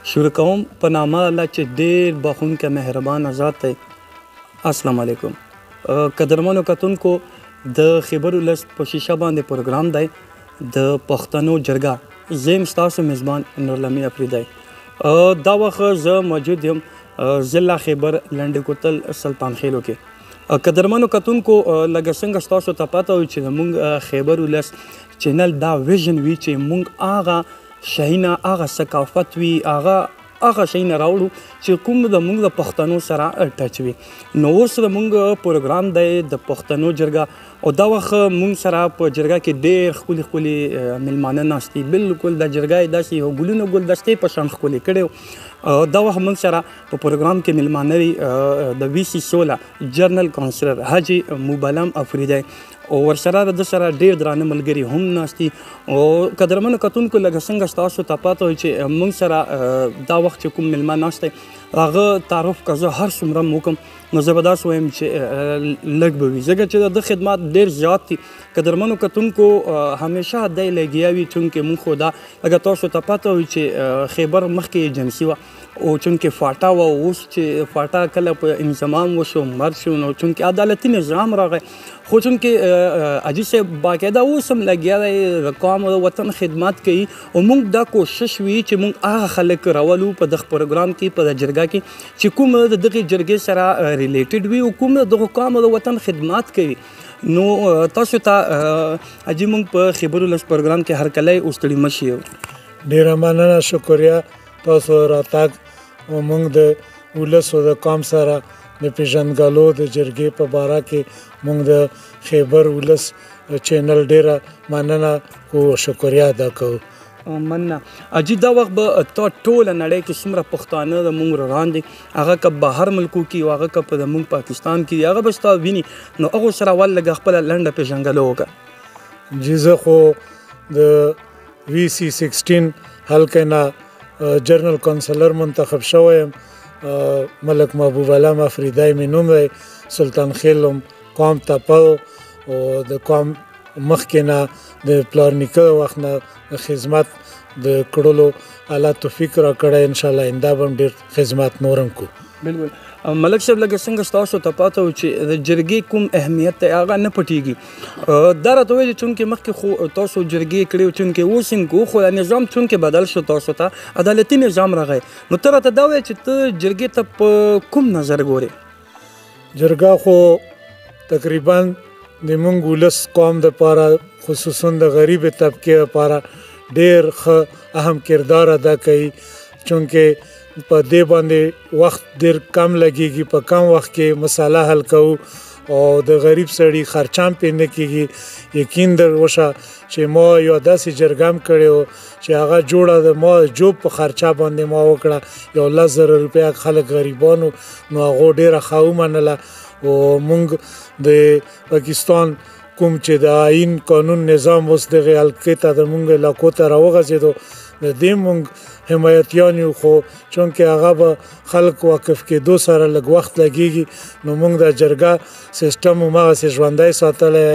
شروع کوم په نامه الله چې ډېر بخښونکی مهربانه ذات دی. السلام علیکم. قدرمنو کتونکو د خیبر ولس په شیشه باندې پروګرام دی د پښتنو جرګه. زه یم ستاسو میزبان نورالامین افریدی. دا وخت زه موجود یم ضلع خیبر لنډ کوتل سلطان خیلو کې. قدرمنو کتونکو لکه څنګه ستاسو ته پته وي چې زموږ خیبر ولس چینل دا ویژن وي چې موږ هغه شیونه هغه ثقافت وي هغه شیونه راوړو چې کوم زموږ د پښتنو سره ټچ وي. نو اوس زموږ پروګرام دی د پښتنو جرګه او دا وخت موږ سره په جرګه کې ډېر ښکلي میلمانه ناست دي. بالکل د جرګه یې داسې یو ګلونو ګلدستې په شان ښکلې کړی. دا وخت موږ سره په پروګرام کې میلمانه وي د وي سی سوله جنرال کونسلر حاجي موبلم افریدی او ورسره د سره ډېر درانه ملګري هم ناست دي. او قدرمنو کتونکو لکه څنګه ستاسو ته پته وي چې موږ سره دا وخت چې کوم میلمه ناست دی هغه تعارف که زه هر څومره م وکړم نو زه به داسې وایم چې لږ به وي ځکه چې د خدمات ډېر زیات دي. قدرمنو کتونکو همیشه دی لګیا وي چونکې موږ خو دا لکه تاسو ته پته وي چې خیبر مخکې ایجنسي وه او چونکې فاټا وه اوس چې فاټا کله په انضمام وشو مرګ شو نو چونکې عدالتي نظام راغی خو چونکې حاجي صاحب باقاعده اوس هم لګیا دی د قوم او وطن خدمات کوي او موږ دا کوشش وي چې موږ هغه خلک راولو په دغه پروګرام کې په جرګه کې چې کوم د دغې جرګې سره ریلیټډ وي او کوم دغه قوم او وطن خدمات کوي. نو تاسو ته حاجي موږ په خیبر ولس پروګرام کې هرکلی اوستړي مه شي. ډېره مننه شکریه تاسو راتګ او موږ د ولس او د قوم سره د پیژندګلو د جرګې په باره کې موږ د خیبر ولس چینل ډېره مننه او شکریه ادا کوو. مننه. حاجي دا وخت به تا ټوله نړۍ کې څومره پښتانه زموږ روان دي هغه که بهر ملکو کې او هغه که په زموږ پاکستان کې هغه به ستا ویني نو هغو سره ول لږه خپله لنډه پېژنګلو وکړه. جی زه خو د وي سی 16 حلقې نه جنرال کونسلر منتخب شوی یم. ملک محبوب علم افریدی مې نوم دی. سلطان خیل قوم ته او د قوم مخکې نه د پلار نیکه وخت نه د خدمت د کړلو الله توفیق راکړی. انشاءالله آینده به هم ډېر خدمت نور هم کوو. بالکل. ملک صاحب لکه څنګه ستاسو ته پته و چې د جرګې کوم اهمیت دی هغه نه پټېږي. دا راته وایي چې چونکې مخکې خو تاسو جرګې کړې وې چونکې اوس هم کوو خو نظام چونکې بدل شو تاسو ته عدالتي نظام راغی نو ته راته دا وایې چې ته جرګې ته په کوم نظر ګورې؟ جرګه خو تقریبا د موږ ولس قوم دپاره خصوصا د غریب طبقې لپاره ډېر ښه اهم کردار ادا کوي چونکې په دې باندې وخت ډېر کم لګیږي. په کم وخت کې مسله حل کوو او د غریب سړي خرچام پې نه کېږي. یقین در وشه چې ما یو داسې جرګه هم کړې وه چې هغه جوړه د ما جوب په خرچه باندې ما وکړه 11,000 روپۍ خلک غریبانو نو هغو ډېره ښه ومنله. او موږ د پاکستان کوم چې د آئین قانون نظام اوس دغې حلقې ته د موږ علاقو ته راوغځېدو د دې موږ حمایتیان یو خو چونکې هغه به خلک واقف کېدو سره لږ وخت لګېږي نو موږ د جرګه سیسټم هماغسې ژوندی ساتلی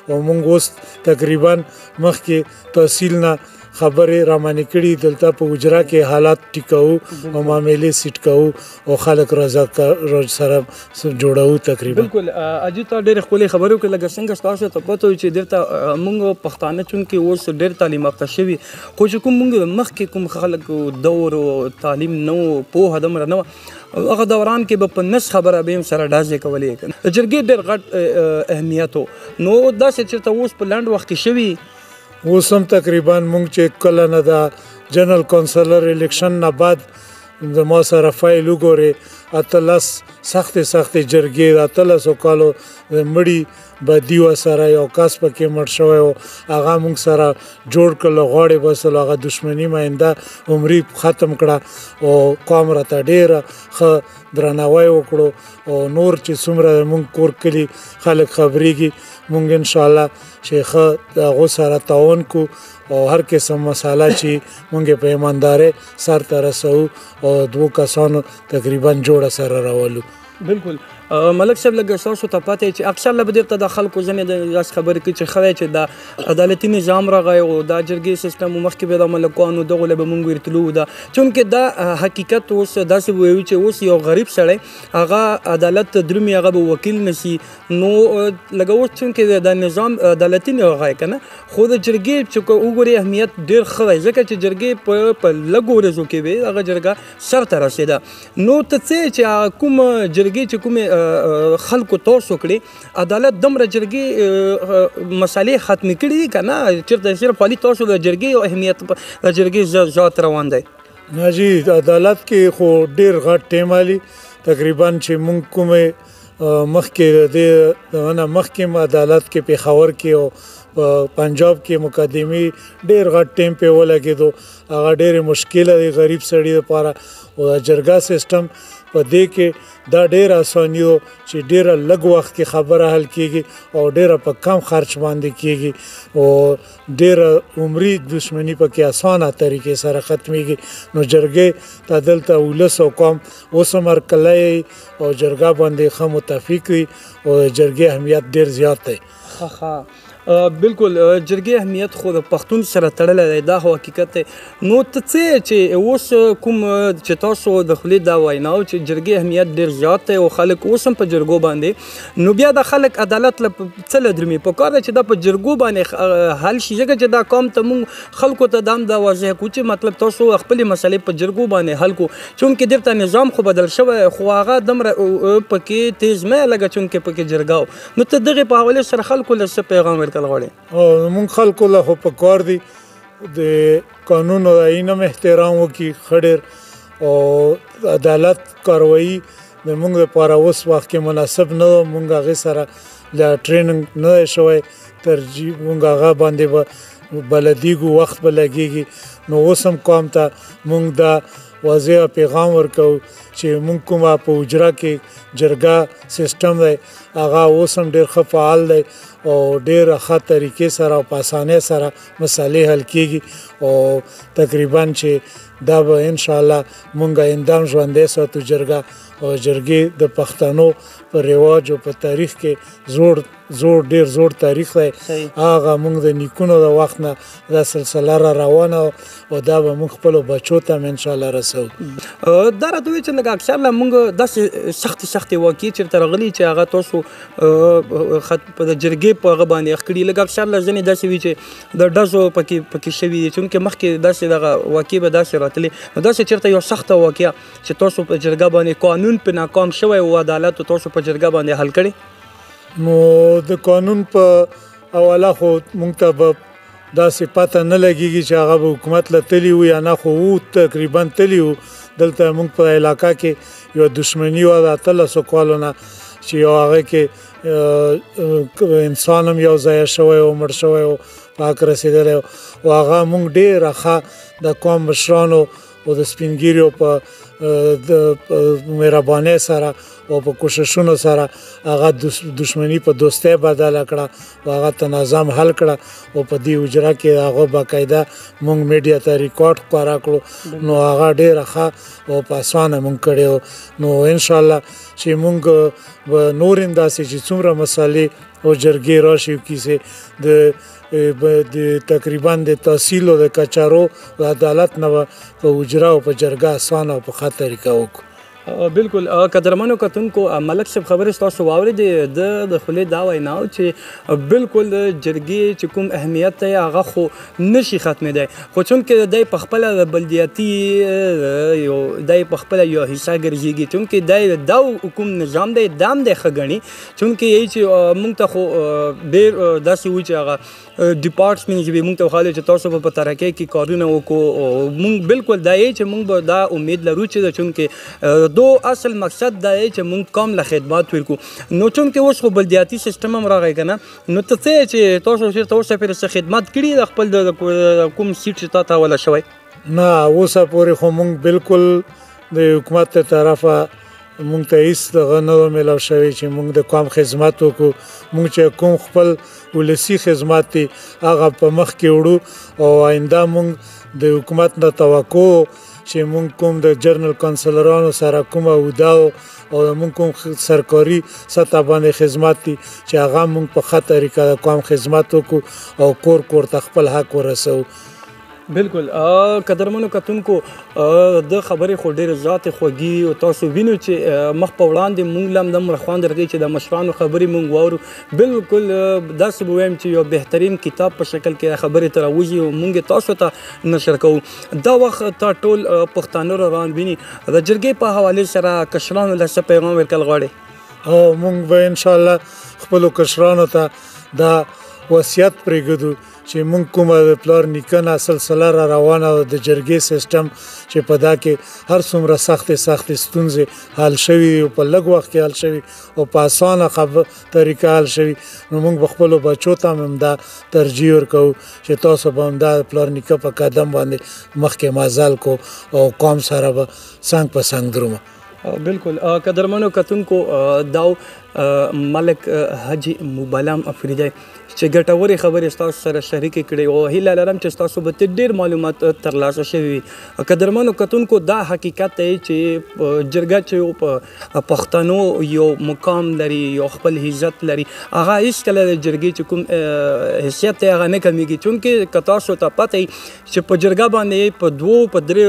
او موږ اوس تقریبا مخکې تحصیل نه خبرې رامنې کړي دلته په حجره کې حالات ټیکوو او معاملې سیټ کوو او خلک سره جوړوو تقریبا. بالکل. حاجي تا ډېرې ښکلې خبرې وکړې لکه څنګه ستاسو ته پته وي چې دلته موږ پښتانه چونکې اوس ډېر تعلیم یافته شوي خو چې کوم موږ مخکې کوم خلک دور او تعلیم نه و پوهه دومره نه وه هغه دوران کې به په نس خبره به هم سره ډازې کولې. د جرګې ډېر غټ اهمیت و نو داسې چېرته اوس په لنډ وخت کې شوي اوس هم تقریبا موږ چې کله نه د جنرال کونسلر الیکشن نه بعد د ما سره فایل وګورې 18 سختې جرګې 18 کالو د مړي بدي سره یو کس پکې مړ شوی و هغه موږ سره جوړ کړل غواړې بسلو هغه دشمني ماینده عمري ختم کړه او قوم راته ډېره ښه درناوی وکړو او نور چې څومره موږ کور کلي خلک خبرېږي موږ انشاءالله چې ښه د هغو سره تعاون کو او هر قسم مساله چې موږ په ایماندارۍ سر ته رسوو او 2 کسانو تقریبا جوړه سره راولو. بالکل. ملک صاحب لږ ستاسو ته پته چې اکثر له درته د خلکو ځنې د داسې خبرې کوي چې ښه چې د عدالتي نظام راغی او دا جرګې سیستم مخکې به د ملکانو دغو له به مونږ ورتلو ده چونکې دا حقیقت اوس داسې وایو چې اوس یو غریب سړی هغه عدالت درومي هغه به وکیل نشي نو لږ اوس چونکې د نظام عدالتي نه راغی که نه خو د جرګې چې وګورې اهمیت ډېر ښه دی ځکه چې جرګې په لږو ورځو کې به هغه جرګه سر ته رسېده نو ته څه چې کوم جرګې چې کومې خلکو تاسو کړي عدالت دومره جرګې مسالې ختمې کړي دي که نه چېرته صرف خالي تاسو د جرګې او اهمیت د جرګې ذات روان دی نه جی عدالت کې خو ډېر غټ ټیم علي تقریبا چې مونږ کومې مخکې عدالت کې پېښور کې او پنجاب کې مقدمې ډېر غټ ټیم پې ولګېدو هغه ډېرې مشکله دی غریب سړي لپاره او د جرګه سیسټم په دې کې دا ډېر اساني و چې ډېره لږ وخت کې خبره حل کېږي او ډېره په کم خرچ باندې کېږي او ډېره عمري دشمني پکې اسانه طریقې سره ختمېږي نو جرګې ته دلته ولس او قوم اوس هم هرکلی او جرګه باندې ښه متفق وي او جرګې اهمیت ډېر زیات دی بالکل جرګې اهمیت خو د پښتون سره تړلی دی دا حقیقت دی نو ته څه چې اوس کوم چې تاسو د خولې دا ویناو چې جرګې اهمیت ډېر زیات دی او خلک اوس هم په جرګو باندې نو بیا د خلک عدالت څه له درومي په کار ده چې دا په جرګو باندې حل شي ځکه چې دا قوم ته مونږ خلکو ته دا هم دا واضح کړو چې مطلب تاسو خپلې مسلې په جرګو باندې حل کړو چونکې دلته نظام خو بدل شوی خو هغه دومره پکې تیز نه لګه چونکې پکې جرګه و نو ته دغې په حوالې سره خلکو له څه پیغام ورکول غواړې مونږ خلکو له خو په کار دی د قانون او آئین هم احترام وکړي ښه ډېر او عدالت کاروایي د مونږ لپاره اوس وخت کې مناسب نه ده مونږ هغې سره له ټریننګ نه دی شوی ترجیح مونږ هغه باندې به بلدیږو وخت به لګېږي نو اوس هم قوم ته مونږ دا واضح پیغام ورکو چې مونږ کومه په اجرا کې جرګه سیستم دی هغه اوس هم ډېر ښه فعال دی او ډېره ښه طریقې سره او په اسانۍ سره مسالې حل کېږي او تقریبا چې دا به انشاءالله مونږ اندام ژوندی ساتو جرګه او جرګې د پښتنو په رواج او په تاریخ کې ډېر زوړ تاریخ دی هغه مونږ د نیکونو د وخت نه دا سلسله را روانه او دا به مونږ خپلو بچو ته هم انشاءالله رسو دا راته وایي چې لږ اکثر له مونږ داسې سختې واقعې چېرته راغلي چې هغه تاسو په د جرګې په هغه باندې اخ کړي لږ اکثر له ځینې داسې وي چې د ډزو پکې شوي دي چونکې مخکې داسې دغه واقعې به داسې راتلې نو داسې چېرته یو سخته واقعه چې تاسو په جرګه باندې قانون په ناکام شوی او عدالت تاسو په جرګه باندې حل کړی نو د قانون په حواله خو مونږ ته به داسې پته نه لګېږي چې هغه به حکومت له تلي وو یا نه خو تقریبا تلي وو دلته مونږ په علاقه کې یو دشمني وه د 1800 کالو نه چې یو هغه کې انسان هم یو ځای شوی او مړ شوی او پاک رسېدلی او هغه مونږ ډېره ښه د قوم مشرانو او د سپینګیریو په د مهربانۍ سره او په کوششونو سره هغه دشمنی په دوستۍ بدله کړه او هغه تنظیم حل کړه او په دې اجرا کې هغه باقاعده مونږ میډیا ته ریکارډ خپاره کړو نو هغه ډېره ښه او په اسانه مونږ کړی نو انشاءالله چې مونږ به نور انداسې چې څومره مسالې او جرګې راشي کیسې د تقریبا د تحصیل او د کچارو او عدالت نه په اجرا او په جرګه اسانه او په ښه طریقه وکړو بالکل قدرمنو کتونکو ملک صاحب خبرې ستاسو واورېدې د خولې دا ویناو چې بالکل د جرګې چې کوم اهمیت دی هغه خو نشي ختمېدی خو چونکې دی په خپله د بلدیاتي دی په خپله یو حصه ګرځېږي چونکې دی دا کوم نظام دی دا هم دی ښه ګڼي چونکې یی چې موږ ته خو ډېر داسې وي چې هغه ډپارټمنټس به موږ ته وښایي چې تاسو به په ترقۍ کې کارونه وکړو موږ بالکل دا یی چې موږ به دا امید لرو چې چونکې دو اصل مقصد دا دی چې موږ قوم له خدمات ورکړو نو چونکې اوس خو بلدیاتي سیسټم هم راغی که نه نو ته څه چې تاسو چېرته اوسه پورې څه خدمات کړي د خپل د کوم سیټ چې تا ته حواله شوی نه اوسه پورې خو موږ بالکل د حکومت ته طرفه مونږ ته هیڅ دغه نه میلاو شوی چې مونږ د قوم خدمت وکړو مونږ چې کوم خپل ولسی خدمات دي هغه په مخ کې وړو او آینده مونږ د حکومت نه توقع چې مونږ کوم د جرنل کانسلرانو سره کومه ودا او مونږ کوم سرکاري سطح باندې خدمات دي چې هغه مونږ په ښه طریقه د قوم خدمت وکړو او کور کور ته خپل حق ورسوو. بالکل قدرمنو کتونکو د خبرې خو ډېرې زیاتې خوږې او تاسو وینو چې مخ په وړاندې مونږ له هم دومره خوند راکوي چې د مشرانو خبرې مونږ واورو. بالکل داسې به وایم چې یو بهترین کتاب په شکل کې خبرې ته راوځي او مونږ تاسو ته نشر کوو. دا وخت ته ټول پښتانه روان ویني د جرګې په حوالې سره کشرانو له څه پیغام ورکول غواړئ؟ مونږ به انشاءالله خپلو کشرانو ته دا وصیت پرېږدو چې مونږ کومه د پلار نیکه نه سلسله را روانه او د جرګې سیسټم چې په دا کې هر څومره سختې ستونزې حل شوي او په لږ وخت کې حل شوي او په اسانه طریقه حل شوي، نو مونږ به خپلو بچو ته هم دا ترجیح ورکوو چې تاسو به هم دا پلار نیکه په قدم باندې مخکې مزل کو او قوم سره به څنګ په څنګ درومه. بالکل قدرمنو کتونکو داو ملک حاجی مبلم افریدی چې ګټورې خبرې ستاسو سره شریکې کړې او هیله لرم چې ستاسو به ډېر معلومات ترلاسه شوي وي. قدرمنو کتونکو دا حقیقت دی چې جرګه چې په پښتنو یو مقام لري، یو خپل عزت لري، هغه هېڅکله د جرګې چې کوم حیثیت دی هغه نه کمیږي. چونکې که تاسو ته پته وي چې په جرګه باندې په 2 په 3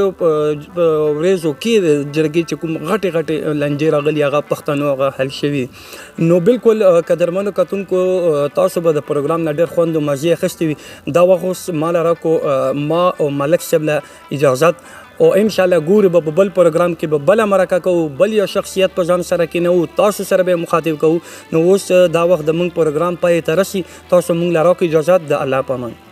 ورځو کې جرګې چې کوم غټې لنجې راغلي هغه پښتنو هغه حل شوي. نو بالکل قدرمنو کتونکو تاسو به د پروګرام نه ډېر خوند او مزې اخیستې وي. دا وخت اوس ما له راکو ما او ملک صاحب له اجازت او انشاءالله ګورو به په بل پروګرام کې به بله مرکه کوو، بل یو شخصیت په ځان سره کېنوو، تاسو سره به مخاطب کوو. نو اوس دا وخت د موږ پروګرام پای ته رسي. تاسو موږ له راکو اجازت د الله په امان.